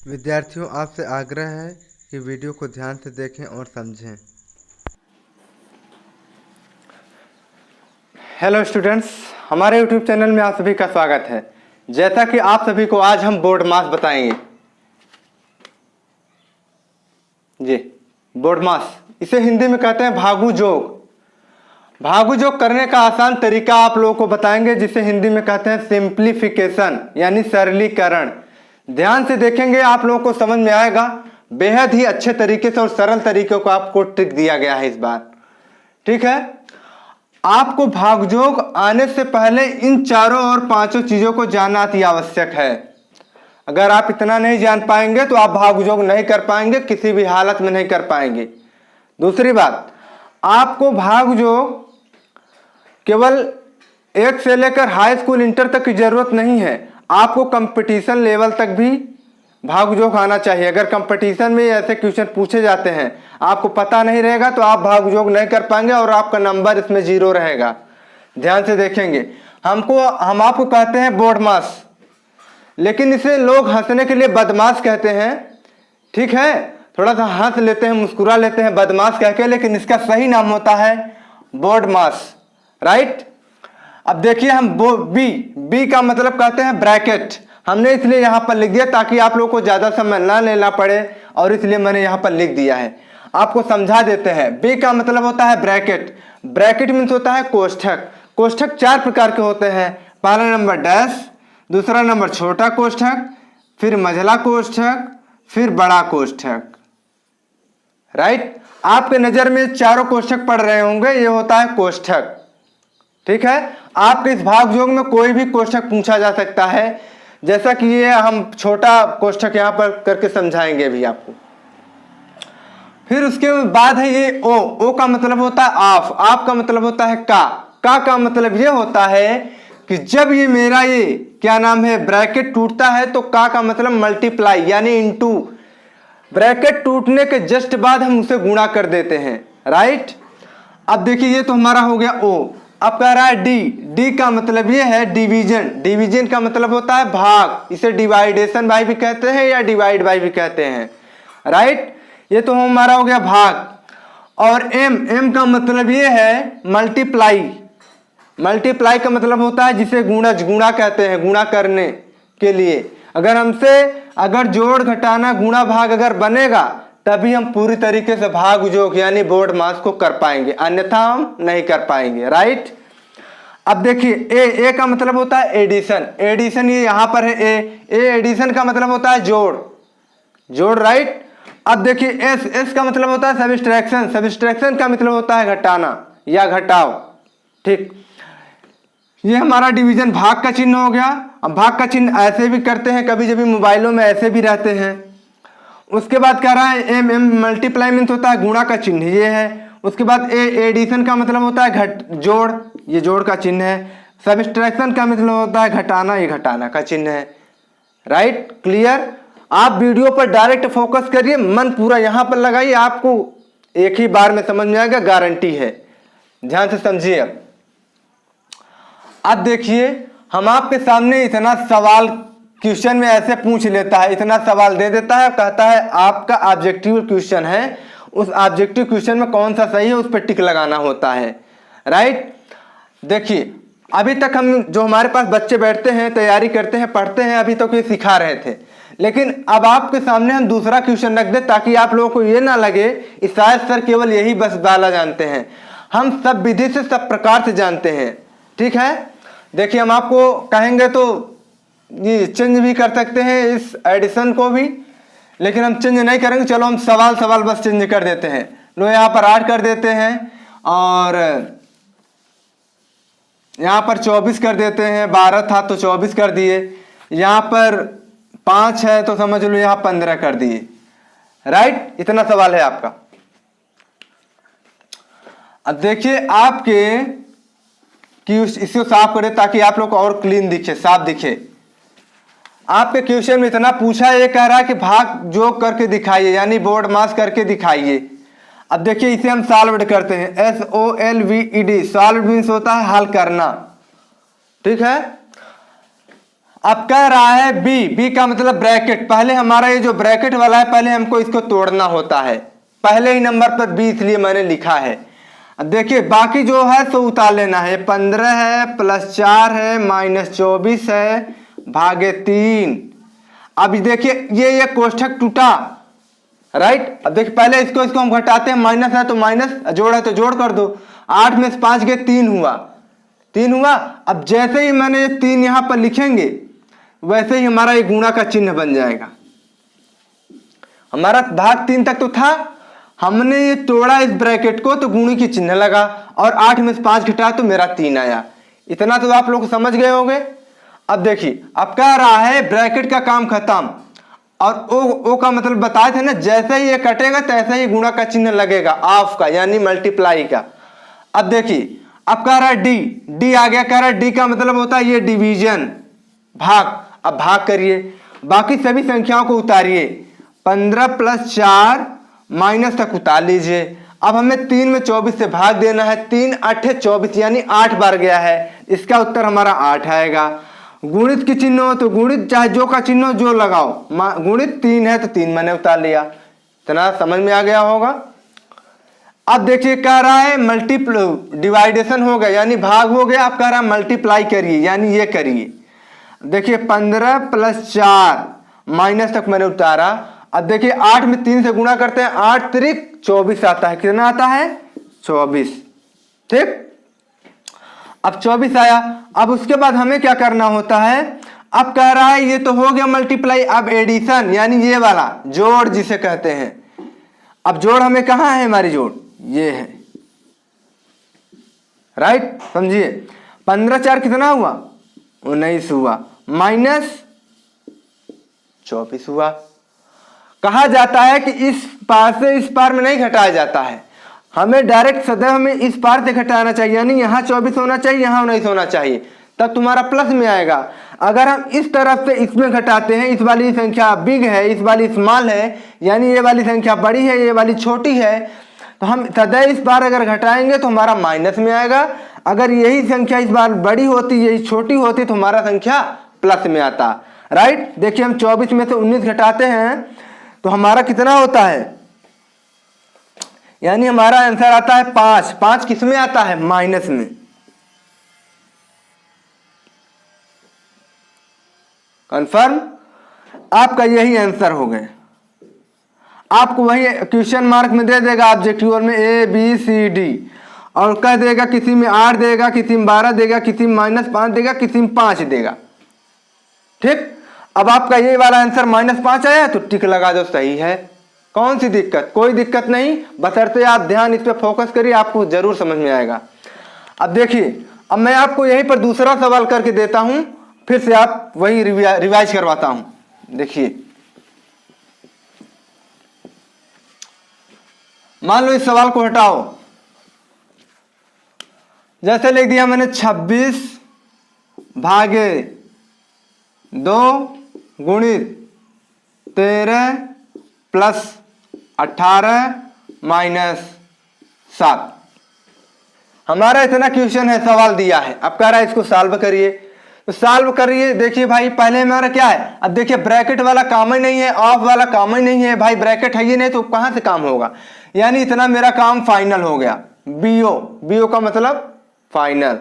विद्यार्थियों, आपसे आग्रह है कि वीडियो को ध्यान से देखें और समझें। हेलो स्टूडेंट्स, हमारे यूट्यूब चैनल में आप सभी का स्वागत है। जैसा कि आप सभी को आज हम बोर्ड मास बताएंगे। जी, बोर्ड मास, इसे हिंदी में कहते हैं भागु जोग। भागु जोग करने का आसान तरीका आप लोगों को बताएंगे, जिसे हिंदी में कहते हैं सिंप्लीफिकेशन यानी सरलीकरण। ध्यान से देखेंगे, आप लोगों को समझ में आएगा। बेहद ही अच्छे तरीके से और सरल तरीके को आपको ट्रिक दिया गया है इस बार। ठीक है, आपको भागयोग आने से पहले इन चारों और पांचों चीजों को जानना अति आवश्यक है। अगर आप इतना नहीं जान पाएंगे तो आप भागयोग नहीं कर पाएंगे, किसी भी हालत में नहीं कर पाएंगे। दूसरी बात, आपको भागयोग केवल 1 से लेकर हाई स्कूल इंटर तक की जरूरत नहीं है, आपको कंपटीशन लेवल तक भी भागयोग आना चाहिए। अगर कंपटीशन में ऐसे क्वेश्चन पूछे जाते हैं, आपको पता नहीं रहेगा तो आप भागयोग नहीं कर पाएंगे और आपका नंबर इसमें 0 रहेगा। ध्यान से देखेंगे, हम आपको कहते हैं बोर्ड मास, लेकिन इसे लोग हंसने के लिए बदमाश कहते हैं। ठीक है, थोड़ा सा हंस लेते हैं, मुस्कुरा लेते हैं बदमाश कह के, लेकिन इसका सही नाम होता है बोर्ड मास। राइट, अब देखिए, हम बी का मतलब कहते हैं ब्रैकेट। हमने इसलिए यहां पर लिख दिया ताकि आप लोगों को ज्यादा समय ना लेना पड़े, और इसलिए मैंने यहां पर लिख दिया है। आपको समझा देते हैं। बी का मतलब होता है ब्रैकेट। ब्रैकेट मीन्स होता है कोष्ठक। कोष्ठक 4 प्रकार के होते हैं। पहला नंबर डैश, दूसरा नंबर छोटा कोष्ठक, फिर मझला कोष्ठक, फिर बड़ा कोष्ठक। राइट, आपके नजर में चारों कोष्ठक पढ़ रहे होंगे, ये होता है कोष्ठक। ठीक है, आपके इस भागयोग में कोई भी कोष्ठक पूछा जा सकता है, जैसा कि ये हम छोटा कोष्ठक यहां पर करके समझाएंगे भी आपको। फिर उसके बाद है ये ओ का मतलब होता है आप का मतलब होता है का मतलब ये होता है कि जब ये मेरा ये क्या नाम है ब्रैकेट टूटता है तो का मतलब मल्टीप्लाई यानी इनटू। ब्रैकेट टूटने के जस्ट बाद हम उसे गुणा कर देते हैं। राइट, अब देखिए, ये तो हमारा हो गया ओ। अब कह रहा है डी का मतलब ये है डिवीजन। डिवीजन का मतलब होता है भाग, इसे डिवाइडेशन बाय भी कहते हैं या डिवाइड बाय भी कहते हैं। राइट, ये तो हमारा हो गया भाग। और एम का मतलब ये है मल्टीप्लाई। मल्टीप्लाई का मतलब होता है जिसे गुणा कहते हैं, गुणा करने के लिए। अगर जोड़ घटाना गुणा भाग अगर बनेगा तभी हम पूरी तरीके से भागयोग यानी बोर्ड मास को कर पाएंगे, अन्यथा हम नहीं कर पाएंगे। राइट, अब देखिए, ए का मतलब होता है एडिशन। एडिशन ये यहां पर है ए एडिशन का मतलब होता है जोड़। राइट, अब देखिए एस का मतलब होता है सब्ट्रैक्शन। सब्ट्रैक्शन का मतलब होता है घटाना या घटाव। ठीक, ये हमारा डिवीजन भाग का चिन्ह हो गया। अब भाग का चिन्ह ऐसे भी करते हैं, कभी कभी मोबाइलों में ऐसे भी रहते हैं। उसके बाद कह रहा है एम मल्टीप्लाई मीन्स होता है गुणा का चिन्ह, ये है। उसके बाद एडिशन का मतलब होता है जोड़, ये जोड़ का चिन्ह है। सब्ट्रैक्शन का मतलब होता है घटाना, ये घटाना का चिन्ह है। Right, clear. आप वीडियो पर डायरेक्ट फोकस करिए, मन पूरा यहां पर लगाइए, आपको एक ही बार में समझ में आएगा, गारंटी है। ध्यान से समझिए। अब देखिए, हम आपके सामने इतना सवाल क्वेश्चन में ऐसे पूछ लेता है, इतना सवाल दे देता है, कहता है आपका ऑब्जेक्टिव क्वेश्चन है, उस ऑब्जेक्टिव क्वेश्चन में कौन सा सही है उस पर टिक लगाना होता है। राइट, देखिए, अभी तक हम जो हमारे पास बच्चे बैठते हैं, तैयारी करते हैं, पढ़ते हैं, अभी तक ये सिखा रहे थे। लेकिन अब आपके सामने हम दूसरा क्वेश्चन रख दे ताकि आप लोगों को ये ना लगे कि शायद सर केवल यही बस वाला जानते हैं। हम सब विधि से, सब प्रकार से जानते हैं। ठीक है, देखिए, हम आपको कहेंगे तो ये चेंज भी कर सकते हैं इस एडिशन को भी, लेकिन हम चेंज नहीं करेंगे। चलो हम सवाल बस चेंज कर देते हैं। लो, यहाँ पर 8 कर देते हैं और यहाँ पर 24 कर देते हैं। 12 था तो 24 कर दिए। यहाँ पर 5 है तो समझ लो यहाँ 15 कर दिए। राइट, इतना सवाल है आपका। अब देखिए, आपके कि इसको साफ करें ताकि आप लोग को और क्लीन दिखे, साफ दिखे। आपके क्वेश्चन में इतना पूछा, ये कह रहा है कि भाग जोग करके दिखाइए यानी बोर्ड मास करके दिखाइए। अब देखिए, इसे हम सॉल्व करते हैं, SOLVED। सॉल्व मीन्स होता है हल करना। ठीक है, अब कह रहा है बी, बी का मतलब ब्रैकेट। पहले हमारा ये जो ब्रैकेट वाला है पहले हमको इसको तोड़ना होता है, पहले ही नंबर पर बी इसलिए मैंने लिखा है। अब देखिए बाकी जो है सो उतार लेना है। 15 है प्लस 4 है माइनस 24 है भागे 3। अब देखिए ये कोष्ठक टूटा, राइट। अब देखिए पहले इसको हम घटाते हैं, माइनस है तो माइनस, जोड़ है तो जोड़ कर दो। 8 में से 5 गए 3 हुआ, 3 हुआ। अब जैसे ही मैंने ये 3 यहां पर लिखेंगे वैसे ही हमारा ये गुणा का चिन्ह बन जाएगा। हमारा भाग 3 तक तो था, हमने ये तोड़ा इस ब्रैकेट को तो गुणी की चिन्ह लगा, और 8 में से 5 घटा तो मेरा 3 आया। इतना तो आप लोग समझ गए होंगे। अब देखिए अब कह रहा है ब्रैकेट का काम खत्म, और ओ का मतलब बताए थे ना, जैसे ही ये कटेगा तैसे ही गुणा का चिन्ह लगेगा, ऑफ का यानी मल्टीप्लाई का। अब देखिए अब कह रहा है डी, डी आ गया। कह रहा है डी का मतलब होता है ये डिवीजन, भाग। अब भाग करिए, बाकी सभी संख्याओं को उतारिए। 15 प्लस 4 माइनस तक उतार लीजिए। अब हमें 3 में 24 से भाग देना है। 3 8 24 यानी 8 बार गया है, इसका उत्तर हमारा 8 आएगा। गुणित की चिन्ह हो तो गुणित, चाहे जो का चिन्ह हो जो लगाओ। गुणित 3 है तो 3 मैंने उतार लिया। इतना समझ में आ गया होगा। अब देखिए कह रहा है मल्टीप्लाई, डिवाइडेशन हो गया यानी भाग हो गया। अब कह रहा है मल्टीप्लाई करिए यानी ये करिए। देखिए 15 प्लस 4 माइनस तक मैंने उतारा। अब देखिए 8 में 3 से गुणा करते हैं, 8 त्रिक 24 आता है। कितना आता है? 24। ठीक, अब 24 आया। अब उसके बाद हमें क्या करना होता है? अब कह रहा है ये तो हो गया मल्टीप्लाई, अब एडिशन यानी ये वाला जोड़ जिसे कहते हैं। अब जोड़ हमें कहाँ है? हमारी जोड़ ये है, राइट। समझिए 15 4 कितना हुआ? 19 हुआ, माइनस 24 हुआ। कहा जाता है कि इस पार से इस पार में नहीं घटाया जाता है, हमें डायरेक्ट सदैव हमें इस पार से घटाना चाहिए, यानी यहाँ 24 होना चाहिए, यहाँ 19 होना चाहिए, तब तुम्हारा प्लस में आएगा। अगर हम इस तरफ से इसमें घटाते हैं, इस वाली संख्या बिग है, इस वाली स्मॉल है, यानी ये वाली संख्या बड़ी है, ये वाली छोटी है, तो हम सदैव इस बार अगर घटाएंगे तो हमारा माइनस में आएगा। अगर यही संख्या इस बार बड़ी होती, यही छोटी होती, तो हमारा संख्या प्लस में आता, राइट। देखिए हम 24 में से 19 घटाते हैं तो हमारा कितना होता है? यानी हमारा आंसर आता है 5। 5 किस में आता है? माइनस में। कंफर्म? आपका यही आंसर हो गया। आपको वही क्वेश्चन मार्क में दे देगा ऑब्जेक्टिव में A B C D, और कह देगा किसी में 8 देगा, किसी में 12 देगा, किसी में -5 देगा, किसी में 5 देगा। ठीक, अब आपका ये वाला आंसर -5 आया तो टिक लगा दो, सही है। कौन सी दिक्कत? कोई दिक्कत नहीं, बशर्ते आप ध्यान इस पे फोकस करिए, आपको जरूर समझ में आएगा। अब देखिए अब मैं आपको यहीं पर दूसरा सवाल करके देता हूं, फिर से आप वही रिवाइज करवाता हूं। देखिए मान लो इस सवाल को हटाओ, जैसे लिख दिया मैंने 26 भागे 2 गुणित 13 प्लस 18 माइनस 7। हमारा इतना क्वेश्चन है, सवाल दिया है। अब कह रहा है इसको सॉल्व करिए, तो सॉल्व करिए। देखिए भाई पहले हमारा क्या है? अब देखिए ब्रैकेट वाला काम ही नहीं है, ऑफ वाला काम ही नहीं है भाई, ब्रैकेट है ही नहीं तो कहां से काम होगा? यानी इतना मेरा काम फाइनल हो गया। बीओ, बीओ का मतलब फाइनल।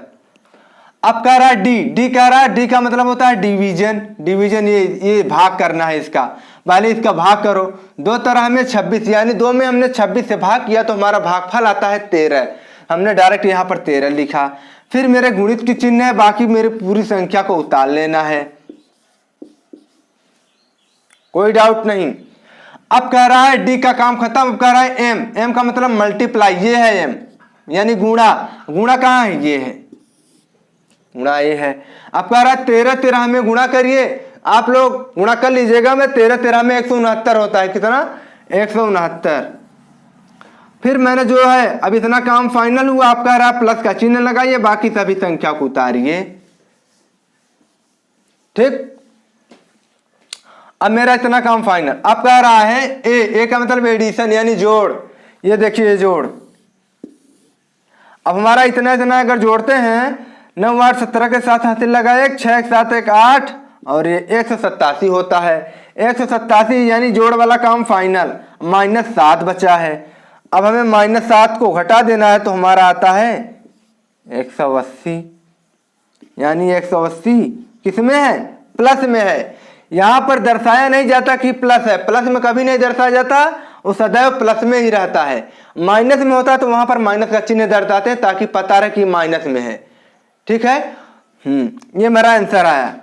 अब कह रहा है डी, डी कह रहा है, डी का मतलब होता है डिवीजन। डिवीजन ये भाग करना है इसका, पहले इसका भाग करो। 2 तरह में 26, यानी 2 में हमने 26 से भाग किया तो हमारा भागफल आता है 13। हमने डायरेक्ट यहाँ पर 13 लिखा। फिर मेरे गुणित की चिन्ह है, बाकी मेरे पूरी संख्या को उतार लेना है, कोई डाउट नहीं। अब कह रहा है डी का काम खत्म। अब कह रहा है एम, एम का मतलब मल्टीप्लाई, ये है एम यानी गुणा। गुणा कहाँ है? ये है गुणा, ये है। अब कह रहा है 13 13 में गुणा करिए, आप लोग गुणा कर लीजिएगा। मैं 13 13 में 169 होता है, कितना? 169। फिर मैंने जो है अब इतना काम फाइनल हुआ। आप कह रहा है प्लस का चिन्ह लगाइए, बाकी सभी संख्या को उतारिए। ठीक, अब मेरा इतना काम फाइनल। अब कह रहा है ए का मतलब एडिशन यानी जोड़। ये देखिए जोड़। अब हमारा इतना इतना अगर जोड़ते हैं, 9 8 17 के साथ हाथ लगाए, 6 के साथ 1 8 और ये 187 होता है। 187 यानी जोड़ वाला काम फाइनल, -7 बचा है। अब हमें -7 को घटा देना है तो हमारा आता है 180, यानी 180 किस में है? प्लस में है। यहाँ पर दर्शाया नहीं जाता कि प्लस है, प्लस में कभी नहीं दर्शाया जाता, वो सदैव प्लस में ही रहता है। माइनस में होता तो वहां पर माइनस का चिन्ह दर्शाते हैं ताकि पता रहे कि माइनस में है। ठीक है, ये मेरा आंसर आया।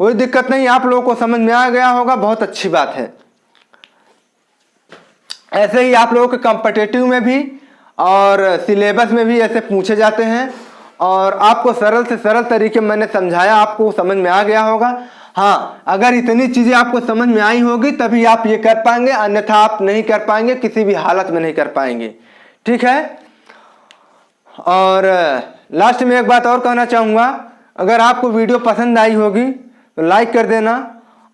कोई दिक्कत नहीं, आप लोगों को समझ में आ गया होगा, बहुत अच्छी बात है। ऐसे ही आप लोगों के कॉम्पिटिटिव में भी और सिलेबस में भी ऐसे पूछे जाते हैं, और आपको सरल से सरल तरीके मैंने समझाया, आपको समझ में आ गया होगा। हाँ, अगर इतनी चीजें आपको समझ में आई होगी तभी आप ये कर पाएंगे, अन्यथा आप नहीं कर पाएंगे, किसी भी हालत में नहीं कर पाएंगे। ठीक है, और लास्ट में एक बात और कहना चाहूँगा, अगर आपको वीडियो पसंद आई होगी तो लाइक कर देना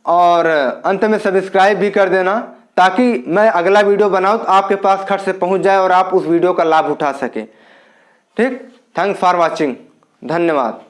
और अंत में सब्सक्राइब भी कर देना, ताकि मैं अगला वीडियो बनाऊँ तो आपके पास खट से पहुँच जाए और आप उस वीडियो का लाभ उठा सकें। ठीक, थैंक्स फॉर वॉचिंग, धन्यवाद।